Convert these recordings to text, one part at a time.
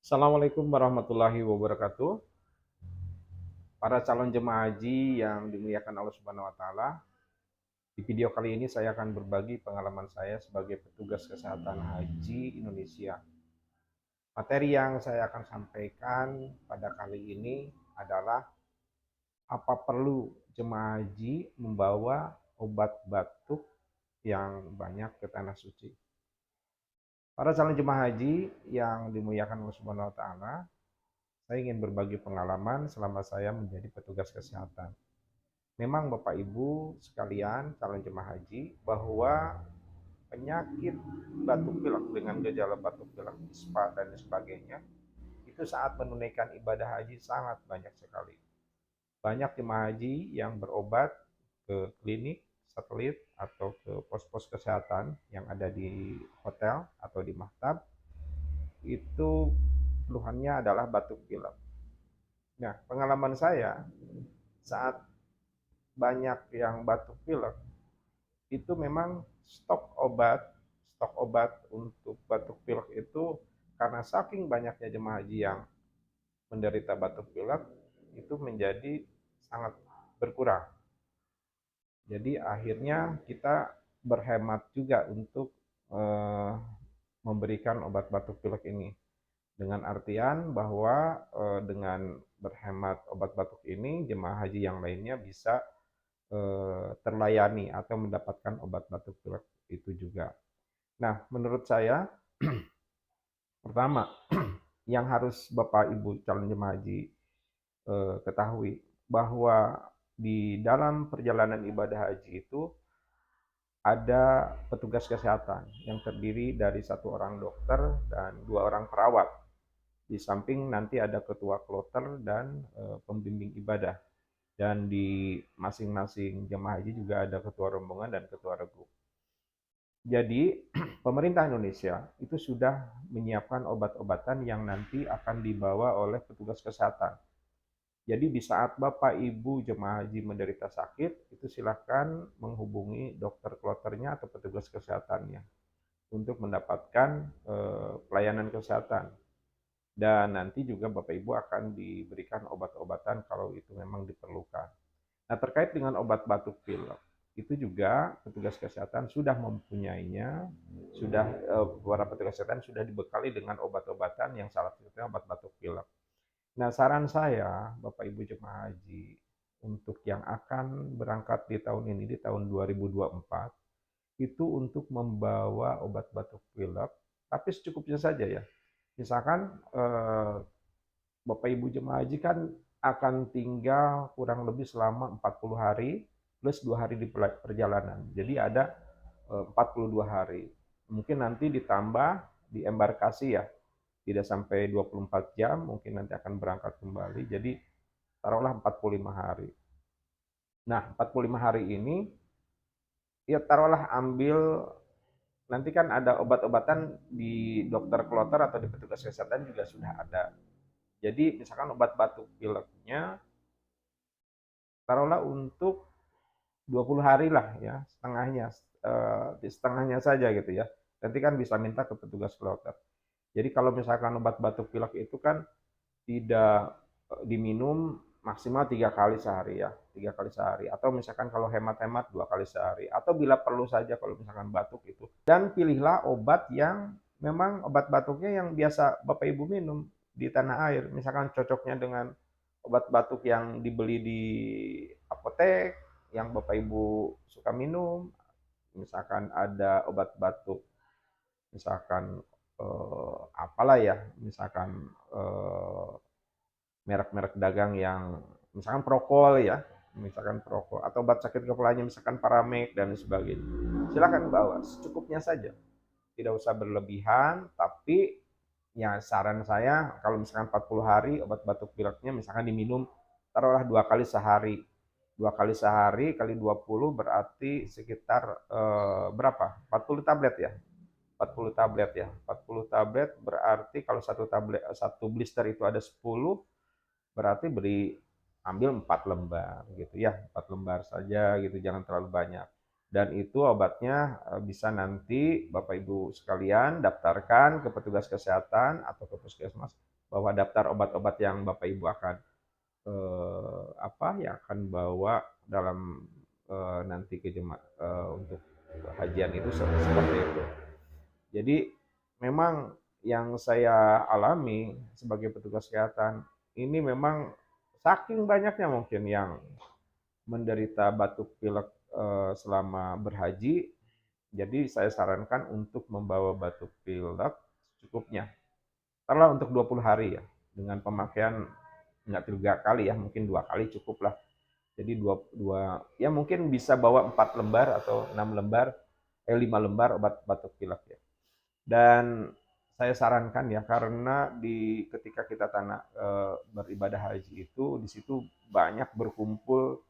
Assalamualaikum warahmatullahi wabarakatuh. Para calon jemaah haji yang dimuliakan Allah Subhanahu wa taala. Di video kali ini saya akan berbagi pengalaman saya sebagai petugas kesehatan haji Indonesia. Materi yang saya akan sampaikan pada kali ini adalah apa perlu jemaah haji membawa obat batuk yang banyak ke tanah suci. Para calon jemaah haji yang dimuliakan Allah Subhanahu wa taala, saya ingin berbagi pengalaman selama saya menjadi petugas kesehatan. Memang Bapak Ibu sekalian calon jemaah haji bahwa penyakit batuk pilek dengan gejala batuk pilek, ispa dan sebagainya itu saat menunaikan ibadah haji sangat banyak sekali. Banyak jemaah haji yang berobat ke klinik, satelit atau ke pos-pos kesehatan yang ada di hotel atau di maktab, itu keluhannya adalah batuk pilek. Nah, pengalaman saya saat banyak yang batuk pilek itu memang stok obat untuk batuk pilek itu karena saking banyaknya jemaah haji yang menderita batuk pilek itu menjadi sangat berkurang. Jadi akhirnya kita berhemat juga untuk memberikan obat batuk pilek ini. Dengan artian bahwa dengan berhemat obat batuk ini, jemaah haji yang lainnya bisa terlayani atau mendapatkan obat batuk pilek itu juga. Nah, menurut saya, pertama, yang harus Bapak Ibu calon jemaah haji ketahui bahwa di dalam perjalanan ibadah haji itu ada petugas kesehatan yang terdiri dari satu orang dokter dan dua orang perawat. Di samping nanti ada ketua kloter dan pembimbing ibadah. Dan di masing-masing jemaah haji juga ada ketua rombongan dan ketua regu. Jadi, pemerintah Indonesia itu sudah menyiapkan obat-obatan yang nanti akan dibawa oleh petugas kesehatan. Jadi di saat Bapak Ibu jemaah haji menderita sakit, itu silakan menghubungi dokter kloternya atau petugas kesehatannya untuk mendapatkan pelayanan kesehatan. Dan nanti juga Bapak Ibu akan diberikan obat-obatan kalau itu memang diperlukan. Nah, terkait dengan obat batuk pilek, itu juga petugas kesehatan sudah mempunyainya, para petugas kesehatan sudah dibekali dengan obat-obatan yang salah satunya obat batuk pilek. Nah, saran saya, Bapak Ibu jemaah haji, untuk yang akan berangkat di tahun ini, di tahun 2024, itu untuk membawa obat batuk pilek, tapi secukupnya saja ya. Misalkan Bapak Ibu jemaah haji kan akan tinggal kurang lebih selama 40 hari plus 2 hari di perjalanan. Jadi ada 42 hari. Mungkin nanti ditambah di embarkasi ya, tidak sampai 24 jam, mungkin nanti akan berangkat kembali. Jadi taruhlah 45 hari. Nah, 45 hari ini ya taruhlah ambil, nanti kan ada obat-obatan di dokter kloter atau di petugas kesehatan juga sudah ada. Jadi misalkan obat batuk pileknya taruhlah untuk 20 hari lah ya, setengahnya saja gitu ya. Nanti kan bisa minta ke petugas kloter. Jadi kalau misalkan obat batuk pilek itu kan tidak diminum maksimal 3 kali sehari ya, 3 kali sehari. Atau misalkan kalau hemat-hemat 2 kali sehari. Atau bila perlu saja kalau misalkan batuk itu. Dan pilihlah obat yang memang obat batuknya yang biasa Bapak Ibu minum di tanah air. Misalkan cocoknya dengan obat batuk yang dibeli di apotek, yang Bapak Ibu suka minum. Misalkan ada obat batuk, misalkan apalah ya, misalkan merek-merek dagang yang misalkan Prokol ya, misalkan Prokol, atau obat sakit kepalanya misalkan Paramek dan sebagainya. Silakan bawa secukupnya saja. Tidak usah berlebihan, tapi ya saran saya kalau misalkan 40 hari obat batuk pileknya misalkan diminum taruhlah 2 kali sehari. 2 kali sehari kali 20 berarti sekitar berapa? 40 tablet ya. 40 tablet ya. 40 tablet berarti kalau satu blister itu ada 10, berarti ambil 4 lembar gitu ya, 4 lembar saja gitu, jangan terlalu banyak. Dan itu obatnya bisa nanti Bapak Ibu sekalian daftarkan ke petugas kesehatan atau ke puskesmas bahwa daftar obat-obat yang Bapak Ibu akan yang akan bawa dalam nanti ke untuk hajian itu seperti itu. Jadi memang yang saya alami sebagai petugas kesehatan ini memang saking banyaknya mungkin yang menderita batuk pilek selama berhaji, jadi saya sarankan untuk membawa batuk pilek secukupnya. Taruhlah untuk 20 hari ya, dengan pemakaian nggak 3 kali ya, mungkin 2 kali cukup lah. Jadi ya mungkin bisa bawa 4 lembar atau 6 lembar, 5 lembar obat batuk pilek ya. Dan saya sarankan ya, karena ketika kita beribadah haji itu, di situ banyak berkumpul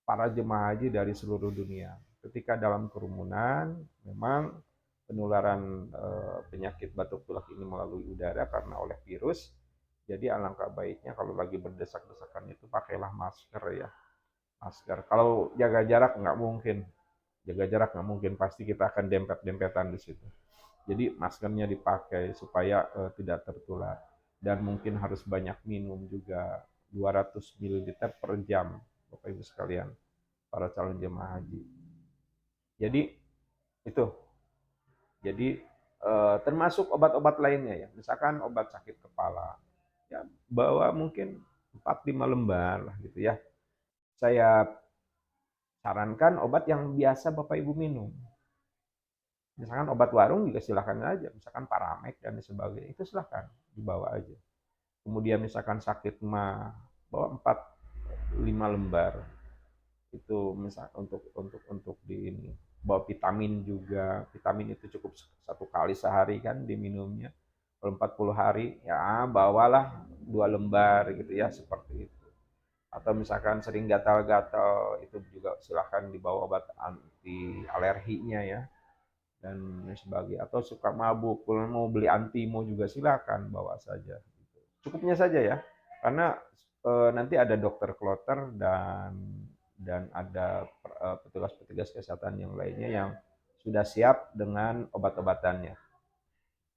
para jemaah haji dari seluruh dunia. Ketika dalam kerumunan, memang penularan penyakit batuk pilek ini melalui udara karena oleh virus. Jadi alangkah baiknya kalau lagi berdesak-desakan itu pakailah masker ya. Masker. Kalau jaga jarak nggak mungkin. Jaga jarak nggak mungkin. Pasti kita akan dempet-dempetan di situ. Jadi maskernya dipakai supaya tidak tertular. Dan mungkin harus banyak minum juga. 200 ml per jam, Bapak Ibu sekalian, para calon jemaah haji. Jadi itu. Jadi termasuk obat-obat lainnya ya. Misalkan obat sakit kepala. Ya, bawa mungkin 4-5 lembar lah gitu ya. Saya sarankan obat yang biasa Bapak Ibu minum. Misalkan obat warung juga silahkan aja. Misalkan Paramek dan sebagainya. Itu silahkan dibawa aja. Kemudian misalkan sakit mah bawa 4-5 lembar. Itu misal untuk di ini. Bawa vitamin juga. Vitamin itu cukup 1 kali sehari kan diminumnya. Kalau 40 hari ya bawalah 2 lembar gitu ya, seperti itu. Atau misalkan sering gatal-gatal, itu juga silahkan dibawa obat anti alerginya ya, dan sebagainya. Atau suka mabuk, kalau mau beli antimo juga silakan bawa saja. Cukupnya saja ya, karena nanti ada dokter kloter dan ada petugas-petugas kesehatan yang lainnya yang sudah siap dengan obat-obatannya.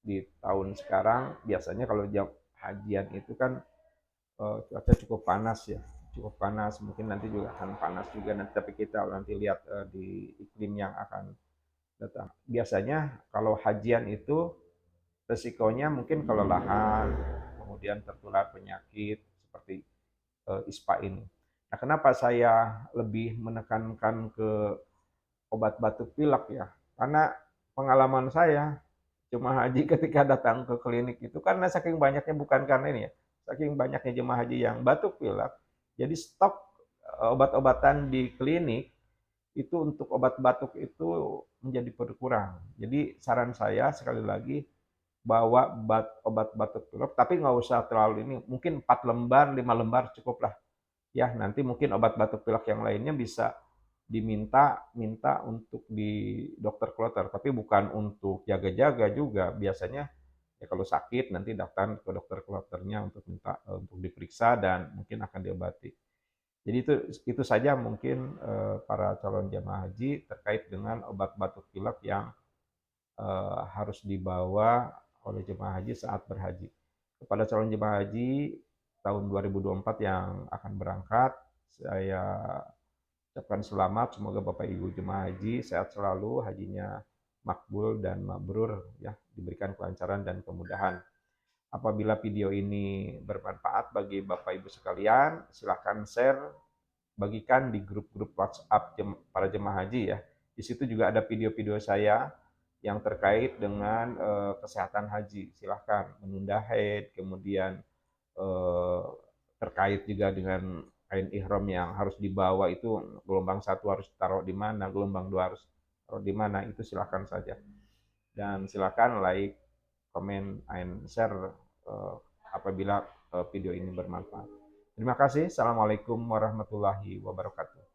Di tahun sekarang biasanya kalau jam hajian itu kan cuaca cukup panas ya, cukup panas, mungkin nanti juga akan panas juga nanti, tapi kita nanti lihat di iklim yang akan datang. Biasanya kalau hajian itu resikonya mungkin kelelahan, kemudian tertular penyakit seperti ISPA ini. Nah, kenapa saya lebih menekankan ke obat batuk pilek ya? Karena pengalaman saya jemaah haji ketika datang ke klinik itu, karena saking banyaknya, bukan karena ini ya, saking banyaknya jemaah haji yang batuk pilek, jadi stok obat-obatan di klinik itu untuk obat batuk itu menjadi berkurang. Jadi saran saya sekali lagi, bawa obat batuk pilek, tapi nggak usah terlalu ini, mungkin 4 lembar, 5 lembar cukup lah. Ya, nanti mungkin obat batuk pilek yang lainnya bisa minta untuk di dokter kloter, tapi bukan untuk jaga-jaga juga. Biasanya ya kalau sakit nanti datang ke dokter kloternya untuk minta untuk diperiksa dan mungkin akan diobati. Jadi itu saja mungkin para calon jemaah haji terkait dengan obat batuk pilek yang harus dibawa oleh jemaah haji saat berhaji. Kepada calon jemaah haji tahun 2024 yang akan berangkat, saya ucapkan selamat, semoga Bapak Ibu jemaah haji sehat selalu, hajinya makbul dan mabrur ya, diberikan kelancaran dan kemudahan. Apabila video ini bermanfaat bagi Bapak Ibu sekalian, silakan share, bagikan di grup-grup WhatsApp para jemaah haji ya. Di situ juga ada video-video saya yang terkait dengan kesehatan haji. Silahkan menunda haid, kemudian terkait juga dengan kain ihram yang harus dibawa itu, gelombang 1 harus taruh di mana, gelombang 2 harus taruh di mana, itu silakan saja. Dan silakan like, komen, and share apabila video ini bermanfaat. Terima kasih. Assalamualaikum warahmatullahi wabarakatuh.